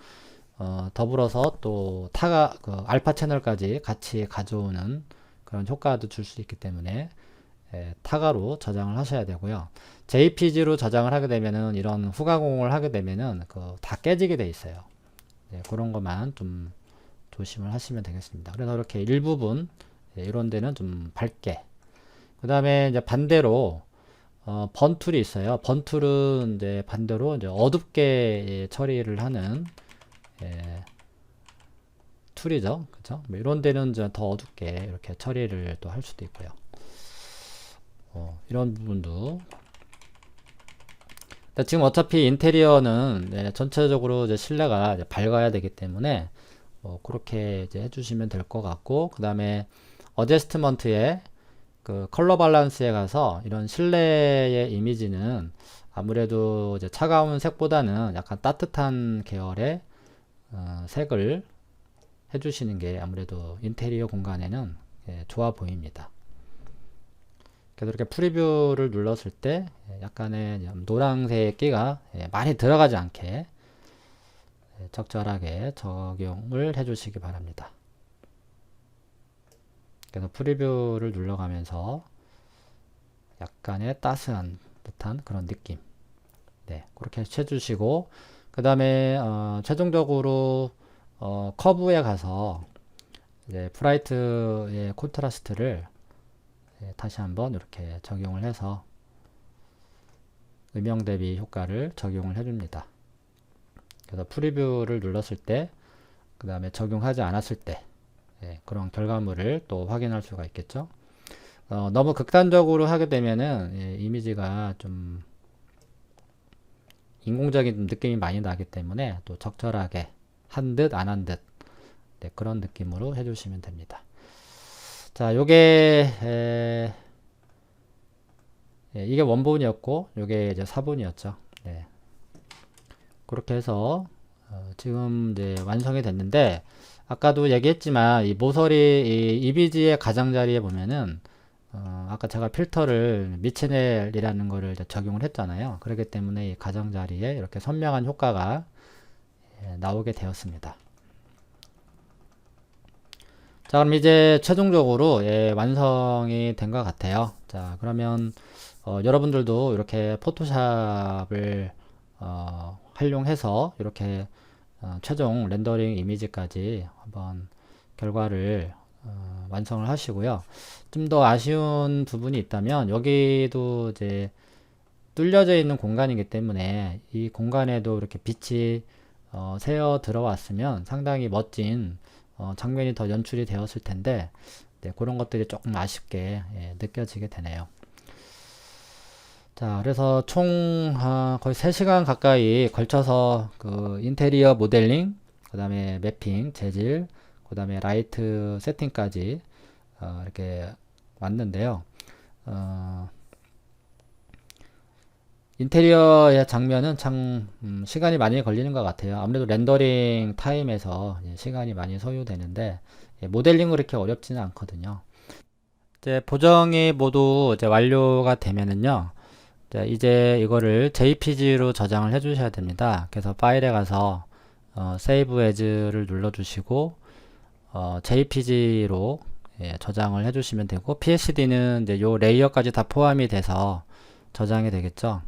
더불어서 또 타가 그 알파 채널까지 같이 가져오는 그런 효과도 줄 수 있기 때문에 타가로 저장을 하셔야 되고요. JPG로 저장을 하게 되면은, 이런 후가공을 하게 되면은 그 다 깨지게 돼 있어요. 그런 것만 좀 조심을 하시면 되겠습니다. 그래서 이렇게 일부분 이런 데는 좀 밝게, 그 다음에 이제 반대로 번툴이 있어요. 번툴은 이제 반대로 이제 어둡게 처리를 하는 툴이죠. 그죠? 뭐 이런 데는 이제 더 어둡게 이렇게 처리를 또 할 수도 있고요. 이런 부분도. 지금 어차피 인테리어는 전체적으로 이제 실내가 이제 밝아야 되기 때문에 그렇게 이제 해주시면 될 것 같고, 그 다음에 어제스트먼트에 그 컬러 밸런스에 가서 이런 실내의 이미지는 아무래도 이제 차가운 색보다는 약간 따뜻한 계열의 색을 해주시는 게 아무래도 인테리어 공간에는 좋아 보입니다. 그래서 이렇게 프리뷰를 눌렀을 때 약간의 노란색기가 많이 들어가지 않게 적절하게 적용을 해 주시기 바랍니다. 그래서 프리뷰를 눌러가면서 약간의 따스한 듯한 그런 느낌, 그렇게 해주시고, 그 다음에 최종적으로 커브에 가서 이제 브라이트의 콘트라스트를 다시 한번 이렇게 적용을 해서 음영 대비 효과를 적용을 해줍니다. 그래서 프리뷰를 눌렀을 때, 그 다음에 적용하지 않았을 때 그런 결과물을 또 확인할 수가 있겠죠. 너무 극단적으로 하게 되면은 이미지가 좀 인공적인 느낌이 많이 나기 때문에 또 적절하게 한 듯 안 한 듯 그런 느낌으로 해주시면 됩니다. 자, 요게 이게 원본이었고 요게 이제 사본이었죠. 그렇게 해서 지금 이제 완성이 됐는데, 아까도 얘기했지만 이 모서리 이 이미지의 가장자리에 보면은 아까 제가 필터를 미치넬이라는 거를 적용을 했잖아요. 그렇기 때문에 이 가장자리에 이렇게 선명한 효과가 나오게 되었습니다. 자, 그럼 이제 최종적으로 완성이 된 것 같아요. 자, 그러면 여러분들도 이렇게 포토샵을 활용해서 이렇게 최종 렌더링 이미지까지 한번 결과를 완성을 하시고요. 좀 더 아쉬운 부분이 있다면, 여기도 이제 뚫려져 있는 공간이기 때문에 이 공간에도 이렇게 빛이 새어 들어왔으면 상당히 멋진 장면이 더 연출이 되었을 텐데, 그런 것들이 조금 아쉽게 느껴지게 되네요. 자, 그래서 총 거의 3시간 가까이 걸쳐서 그 인테리어 모델링, 그 다음에 매핑, 재질, 그 다음에 라이트 세팅까지 이렇게 왔는데요. 인테리어의 장면은 참 시간이 많이 걸리는 것 같아요. 아무래도 렌더링 타임에서 시간이 많이 소요되는데 모델링은 그렇게 어렵지는 않거든요. 이제 보정이 모두 이제 완료가 되면은요. 이제 이거를 JPG로 저장을 해 주셔야 됩니다. 그래서 파일에 가서 Save As를 눌러 주시고 JPG로 저장을 해 주시면 되고, PSD는 이제 요 레이어까지 다 포함이 돼서 저장이 되겠죠.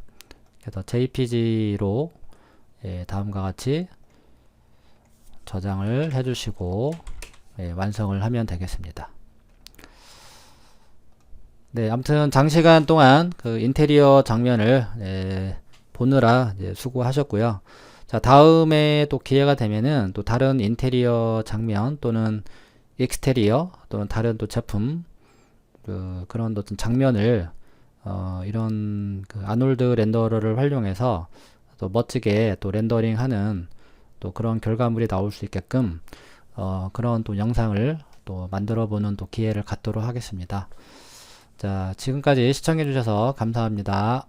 그래서 JPG로 다음과 같이 저장을 해 주시고 완성을 하면 되겠습니다. 네, 아무튼 장시간 동안 그 인테리어 장면을 보느라 수고하셨고요. 자, 다음에 또 기회가 되면은 또 다른 인테리어 장면 또는 익스테리어 또는 다른 또 제품 그런 어떤 장면을 이런 그 아놀드 렌더러를 활용해서 또 멋지게 또 렌더링하는 또 그런 결과물이 나올 수 있게끔 그런 또 영상을 또 만들어 보는 또 기회를 갖도록 하겠습니다. 자, 지금까지 시청해 주셔서 감사합니다.